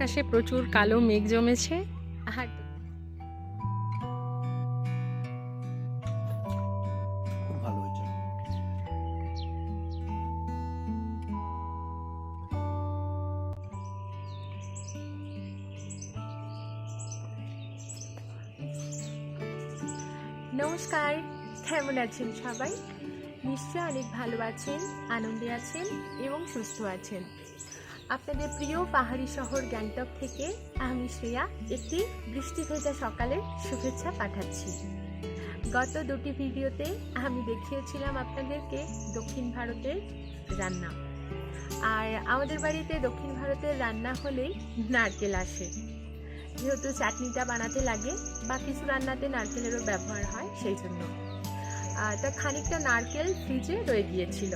আকাশে প্রচুর কালো মেঘ জমেছে। আর খুব ভালো হয়েছে। নমস্কার, কেমন আছেন সবাই? নিশ্চয় অনেক ভালো আছেন, আনন্দে আছেন এবং সুস্থ আছেন। আপনাদের প্রিয় পাহাড়ি শহর গ্যাংটক থেকে আমি শ্রেয়া একটি বৃষ্টি ভেজা সকালের শুভেচ্ছা পাঠাচ্ছি। গত দুটি ভিডিওতে আমি দেখিয়েছিলাম আপনাদেরকে দক্ষিণ ভারতের রান্না। আর আমাদের বাড়িতে দক্ষিণ ভারতের রান্না হলেই নারকেল আসে, যেহেতু চাটনিটা বানাতে লাগে বা কিছু রান্নাতে নারকেলেরও ব্যবহার হয়, সেই জন্য তা খানিকটা নারকেল ফ্রিজে রয়ে গিয়েছিল।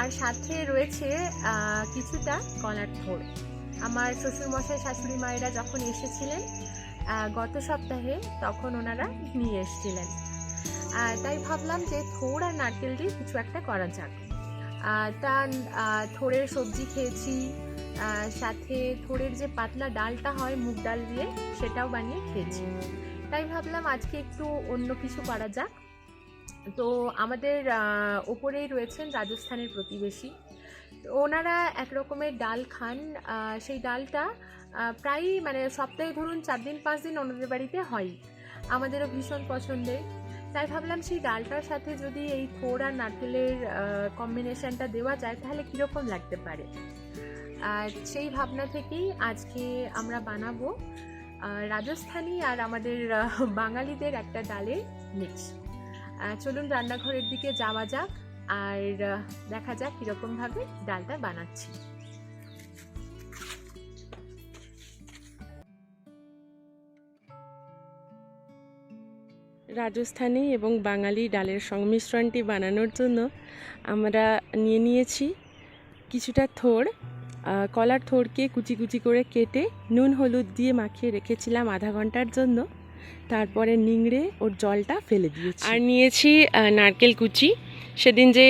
আর সাথে রয়েছে কিছুটা কলার থোড়। আমার শ্বশুরমশাই শাশুড়ি মায়েরা যখন এসেছিলেন গত সপ্তাহে, তখন ওনারা নিয়ে এসেছিলেন। তাই ভাবলাম যে থোড় আর নারকেল দিয়ে কিছু একটা করা যাক। তা থোড়ের সবজি খেয়েছি, সাথে থোড়ের যে পাতলা ডালটা হয় মুগ ডাল দিয়ে, সেটাও বানিয়ে খেয়েছি। তাই ভাবলাম আজকে একটু অন্য কিছু করা যাক। তো আমাদের ওপরেই রয়েছেন রাজস্থানের প্রতিবেশী, তো ওনারা এক রকমের ডাল খান। সেই ডালটা প্রায়ই মানে সপ্তাহে ধরুন 4 দিন 5 দিন ওনাদের বাড়িতে হয়, আমাদেরও ভীষণ পছন্দের। তাই ভাবলাম সেই ডালটার সাথে যদি এই থোড় আর নারকেলের কম্বিনেশনটা দেওয়া যায় তাহলে কীরকম লাগতে পারে। আর সেই ভাবনা থেকেই আজকে আমরা বানাবো রাজস্থানী আর আমাদের বাঙালিদের একটা ডালের মিক্স। চলুন রান্নাঘরের দিকে যাওয়া যাক আর দেখা যাক কীরকমভাবে ডালটা বানাচ্ছি। রাজস্থানী এবং বাঙালি ডালের সংমিশ্রণটি বানানোর জন্য আমরা নিয়েছি কিছুটা থোড়। কলার থোড়কে কুচি কুচি করে কেটে নুন হলুদ দিয়ে মাখিয়ে রেখেছিলাম আধা ঘন্টার জন্য, তারপরে নিংড়ে ওর জলটা ফেলে দিয়েছি। আর নিয়েছি নারকেল কুচি। সেদিন যে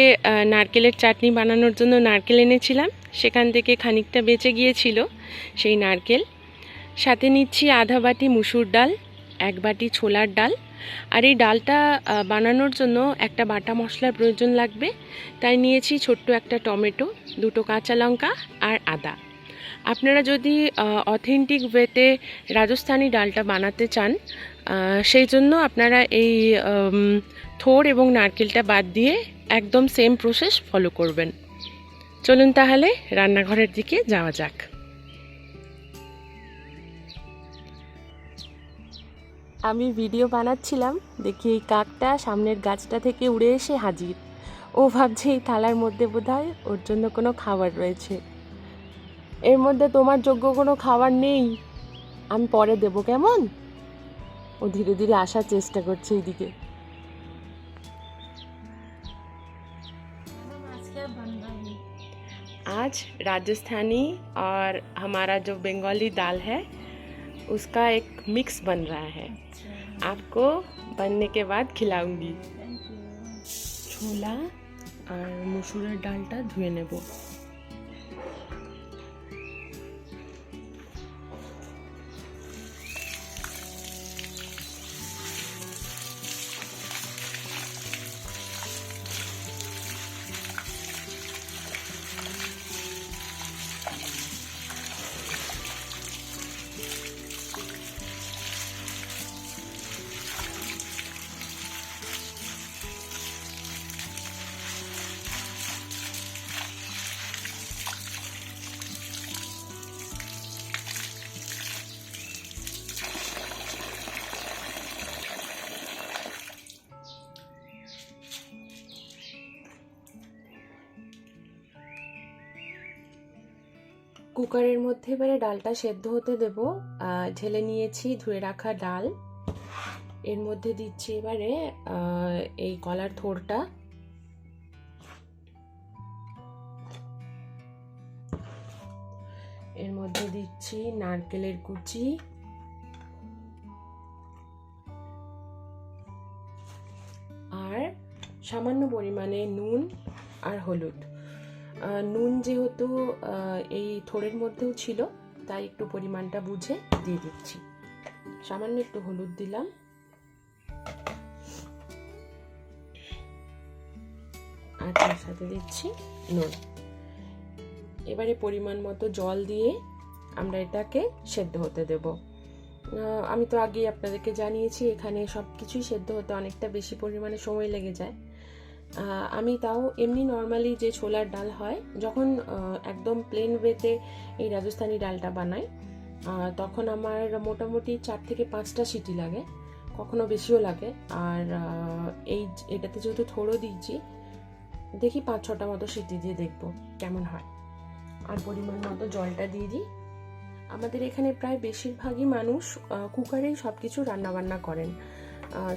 নারকেলের চাটনি বানানোর জন্য নারকেল এনেছিলাম, সেখান থেকে খানিকটা বেঁচে গিয়েছিল সেই নারকেল। সাথে নিচ্ছি আধা বাটি মুসুর ডাল, 1 বাটি ছোলার ডাল। আর এই ডালটা বানানোর জন্য একটা বাটা মশলার প্রয়োজন লাগবে, তাই নিয়েছি ছোট্ট একটা টমেটো, 2টো কাঁচা লঙ্কা আর আদা। আপনারা যদি অথেন্টিক ওয়েতে রাজস্থানি ডালটা বানাতে চান, সেই জন্য আপনারা এই থোড় এবং নারকেলটা বাদ দিয়ে একদম সেম প্রসেস ফলো করবেন। চলুন তাহলে রান্নাঘরের দিকে যাওয়া যাক। আমি ভিডিও বানাচ্ছিলাম, দেখি এই কাকটা সামনের গাছটা থেকে উড়ে এসে হাজির। ও ভাবছে এই থালার মধ্যে বোধহয় ওর জন্য কোনো খাবার রয়েছে। এর মধ্যে তোমার যোগ্য কোনো খাবার নেই, আমি পরে দেবো, কেমন? ও ধীরে ধীরে আসার চেষ্টা করছে এইদিকে। आज राजस्थानी और हमारा जो बंगाली दाल है उसका एक मिक्स बन रहा है। आपको बनने के बाद खिलाऊंगी। छोला और मसूरेर डालटा धुए नेब। কুকারের মধ্যে এবারে ডালটা সেদ্ধ হতে দেব। ঢেলে নিয়েছি ধুয়ে রাখা ডাল, এর মধ্যে দিচ্ছি এবারে এই কলার থোড়টা। এর মধ্যে দিচ্ছি নারকেলের কুচি, আর সামান্য পরিমাণে নুন আর হলুদ। নুন যেহেতু এই থোড়ের মধ্যেও ছিল, তাই একটু পরিমাণটা বুঝে দিয়ে দিচ্ছি। সামান্য একটু হলুদ দিলাম, আর তার সাথে দিচ্ছি নুন। এবারে পরিমাণ মতো জল দিয়ে আমরা এটাকে সেদ্ধ হতে দেব। আমি তো আগেই আপনাদেরকে জানিয়েছি এখানে সব কিছুই সেদ্ধ হতে অনেকটা বেশি পরিমাণে সময় লেগে যায়। আমি তাও এমনি নর্মালি যে ছোলার ডাল হয়, যখন একদম প্লেন ওয়েতে এই রাজস্থানি ডালটা বানাই তখন আমার মোটামুটি 4 থেকে 5টা সিটি লাগে, কখনো বেশিও লাগে। আর এটাতে যেহেতু থোড়ও দিয়েছি, দেখি 5-6টা মতো সিটি দিয়ে দেখবো কেমন হয়। আর পরিমাণ মতো জলটা দিয়ে দিই। আমাদের এখানে প্রায় বেশিরভাগই মানুষ কুকারেই সব কিছু রান্নাবান্না করেন।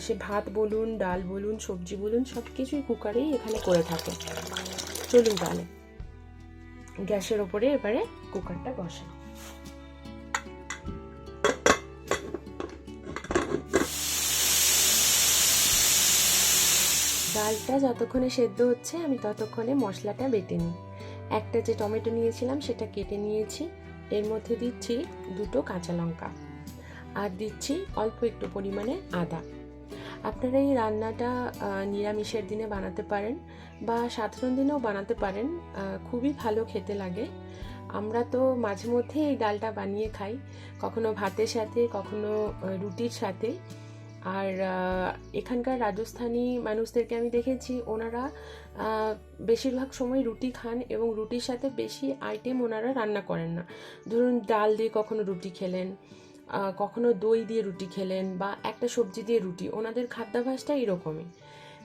সে ভাত বলুন, ডাল বলুন, সবজি বলুন, সব কিছুই কুকারেই এখানে করে থাকে। চলুন তাহলে গ্যাসের ওপরে এবারে কুকারটা বসাই। ডালটা যতক্ষণে সেদ্ধ হচ্ছে আমি ততক্ষণে মশলাটা বেটে নিই। একটা যে টমেটো নিয়েছিলাম সেটা কেটে নিয়েছি, এর মধ্যে দিচ্ছি 2টো কাঁচা লঙ্কা, আর দিচ্ছি অল্প একটু পরিমাণে আদা। আপনারা এই রান্নাটা নিরামিষের দিনে বানাতে পারেন বা সাধারণ দিনেও বানাতে পারেন, খুবই ভালো খেতে লাগে। আমরা তো মাঝে মধ্যে এই ডালটা বানিয়ে খাই, কখনো ভাতের সাথে, কখনো রুটির সাথে। আর এখানকার রাজস্থানী মানুষদেরকে আমি দেখেছি ওনারা বেশিরভাগ সময় রুটি খান এবং রুটির সাথে বেশি আইটেম ওনারা রান্না করেন না। ধরুন ডাল দিয়ে কখনো রুটি খেলেন, কখনো দই দিয়ে রুটি খেলেন, বা একটা সবজি দিয়ে রুটি। ওনাদের খাদ্যাভ্যাসটা এরকমই।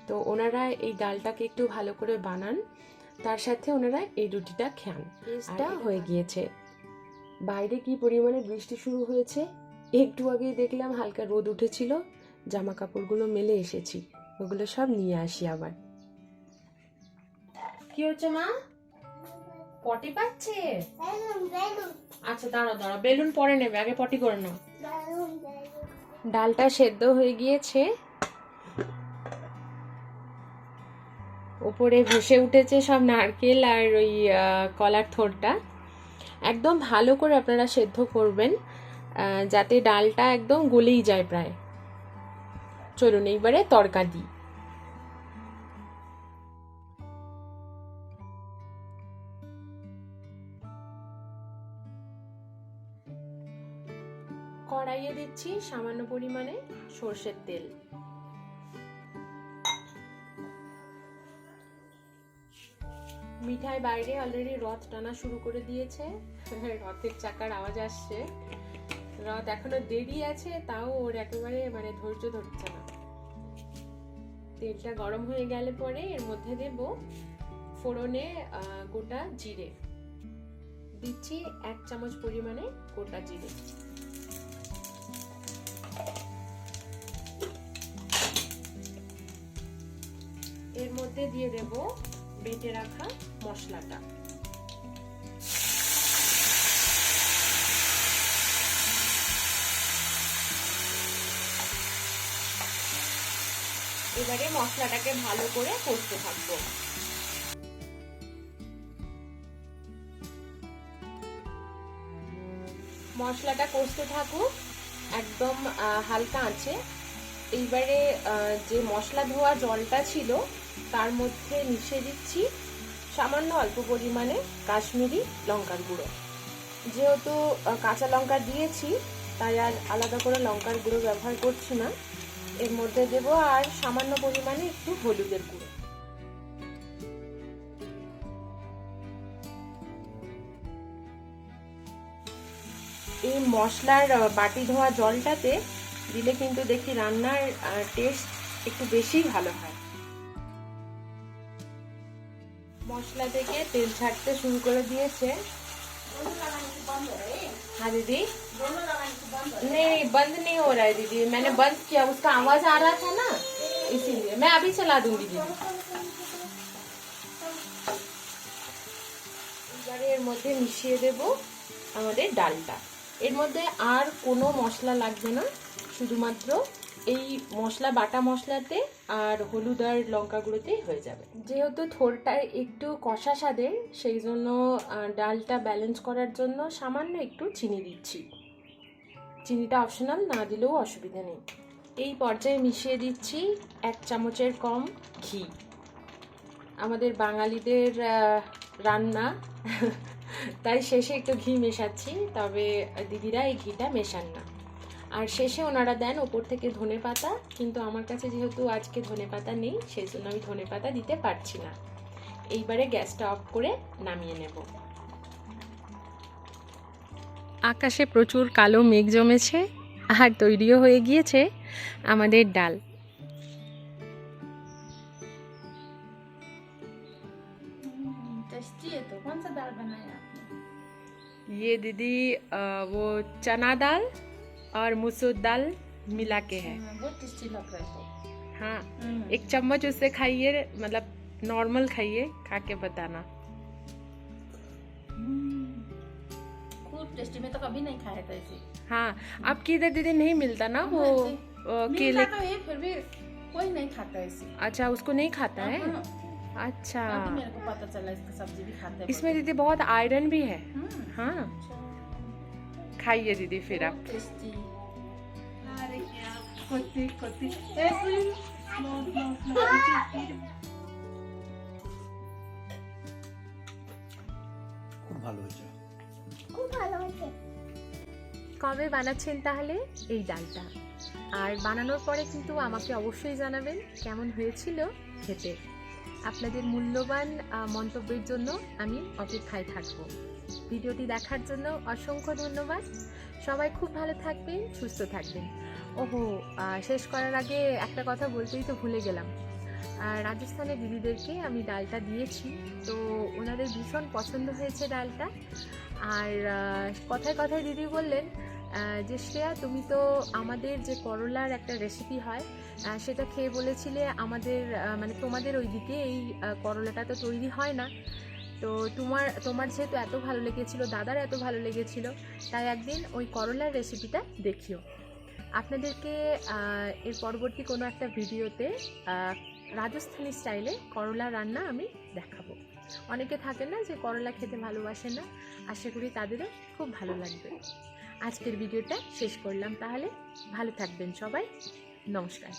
তো ওনারা এই ডালটাকে একটু ভালো করে বানান, তার সাথে ওনারা এই রুটিটা খান। টেস্টটা হয়ে গিয়েছে। বাইরে কি পরিমাণে বৃষ্টি শুরু হয়েছে, একটু আগেই দেখলাম হালকা রোদ উঠেছিল। জামা কাপড়গুলো মেলে এসেছি, ওগুলো সব নিয়ে আসি আবার। কি হচ্ছে মা? পটি পাচ্ছে? আচ্ছা দাঁড়াও, বেলুন পরে নেবে, আগে পটি করে নাও। ডালটা সেদ্ধ হয়ে গিয়েছে, উপরে ভেসে উঠেছে সব নারকেল আর ওই কলার থোড়টা। একদম ভালো করে আপনারা সেদ্ধ করবেন যাতে ডালটা একদম গলেই যায় প্রায়। চলুন এইবারে তড়কা দিই। কড়াইয়ে দিচ্ছি সামান্য পরিমাণে সর্ষের তেল। মিঠাই বাইরে অলরেডি রথ টানা শুরু করে দিয়েছে, রথের চাকার আওয়াজ আসছে। রথ এখনো দেরি আছে, তাও ওর একেবারে ধৈর্য ধরছে না। তেলটা গরম হয়ে গেলে পরে এর মধ্যে দেব ফোড়নে গোটা জিরে। দিচ্ছি 1 চামচ পরিমাণে গোটা জিরে। এর মধ্যে দিয়ে দেব বেটে রাখা মশলাটা। এবারে মশলাটাকে ভালো করে কষতে থাকবো। মশলাটা কষতে থাকুক একদম হালকা আঁচে। এইবারে যে মশলা ধোয়া জলটা ছিল তার মধ্যে মিশিয়ে দিচ্ছি সামান্য অল্প পরিমাণে কাশ্মীরি লঙ্কার গুঁড়ো। যেহেতু কাঁচা লঙ্কা দিয়েছি তাই আর আলাদা করে লঙ্কার গুঁড়ো ব্যবহার করছি না। এর মধ্যে দেব আর সামান্য পরিমাণে একটু হলুদের গুঁড়ো। এই মশলার বাটি ধোয়া জলটাতে দিলে কিন্তু দেখি রান্নার টেস্ট একটু বেশি ভালো হয়। মশলা থেকে তেল ছাড়তে শুরু করে দিয়েছে। हाँ दीदी, नहीं बंद नहीं हो रहा है दीदी, मैंने बंद किया, उसका आवाज आ रहा था ना इसीलिए। मैं अभी चला दूंगी दीदी। এবারে এর মধ্যে মিশিয়ে দেব আমাদের ডালটা। এর মধ্যে আর কোনো মশলা লাগবে না, শুধুমাত্র এই মশলা বাটা মশলাতে আর হলুদ আর লঙ্কা গুঁড়োতেই হয়ে যাবে। যেহেতু থোড়টা একটু কষা স্বাদের, সেই জন্য ডালটা ব্যালেন্স করার জন্য সামান্য একটু চিনি দিচ্ছি। চিনিটা অপশনাল, না দিলেও অসুবিধা নেই। এই পর্যায়ে মিশিয়ে দিচ্ছি 1 চামচের কম ঘি। আমাদের বাঙালিদের রান্না তাই শেষে একটু ঘি মেশাচ্ছি, তবে দিদিরা এই ঘিটা মেশান না। আর শেষে ওনারা দেন ওপর থেকে ধনেপাতা, কিন্তু আমার কাছে যেহেতু আজকে ধনেপাতা নেই, সেই জন্য আমি ধনেপাতা দিতে পারছি না। এইবারে গ্যাসটা অফ করে নামিয়ে নেব। আকাশে প্রচুর কালো মেঘ জমেছে আর তৈরিও হয়ে গিয়েছে আমাদের ডাল। टेस्टी है। तो कौन सा दाल बनाया आपने? ये दीदी वो चना दाल और मसूर दाल मिला के है। बहुत टेस्टी लग रहा है। हाँ, 1 चम्मच उससे खाइए, मतलब नॉर्मल खाइए, खा के बताना। खूब टेस्टी। मैं तो कभी नहीं खाया था ऐसे। हाँ, आपकी इधर दीदी नहीं मिलता ना वो केले। मिलता तो है, फिर भी कोई नहीं खाता ऐसे। अच्छा, उसको नहीं खाता है। हाँ, अच्छा, अभी मेरे को पता चला इसका सब्जी भी खाते हैं। इसमें दीदी बहुत आयरन भी है। हाँ, अच्छा, खाइए दीदी फिर आप। बहुत टेस्टी। अरे क्या कोती कोती খুব ভালো হয়েছে। কবে বানাচ্ছেন তাহলে এই ডালটা? আর বানানোর পরে কিন্তু আমাকে অবশ্যই জানাবেন কেমন হয়েছিল খেতে। আপনাদের মূল্যবান মন্তব্যের জন্য আমি অপেক্ষায় থাকব। ভিডিওটি দেখার জন্য অসংখ্য ধন্যবাদ। সবাই খুব ভালো থাকবেন, সুস্থ থাকবেন। ওহো, শেষ করার আগে একটা কথা বলতেই তো ভুলে গেলাম। রাজস্থানের দিদিদেরকে আমি ডালটা দিয়েছি, তো ওনাদের ভীষণ পছন্দ হয়েছে ডালটা। আর কথায় কথায় দিদি বললেন যে শ্রেয়া, তুমি তো আমাদের যে করলার একটা রেসিপি হয় সেটা খেয়ে বলেছিলে আমাদের মানে তোমাদের ওইদিকে এই করলাটা তো তৈরি হয় না। তো তোমার যেহেতু এত ভালো লেগেছিল, দাদার এত ভালো লেগেছিল, তাই একদিন ওই করলার রেসিপিটা দেখিও। আপনাদেরকে এর পরবর্তী কোনো একটা ভিডিওতে রাজস্থানি স্টাইলে করলা রান্না আমি দেখাবো। অনেকে থাকেন না যে করলা খেতে ভালোবাসেন না, আশা করি তাদেরও খুব ভালো লাগবে। আজকের ভিডিওটা শেষ করলাম তাহলে। ভালো থাকবেন সবাই, নমস্কার।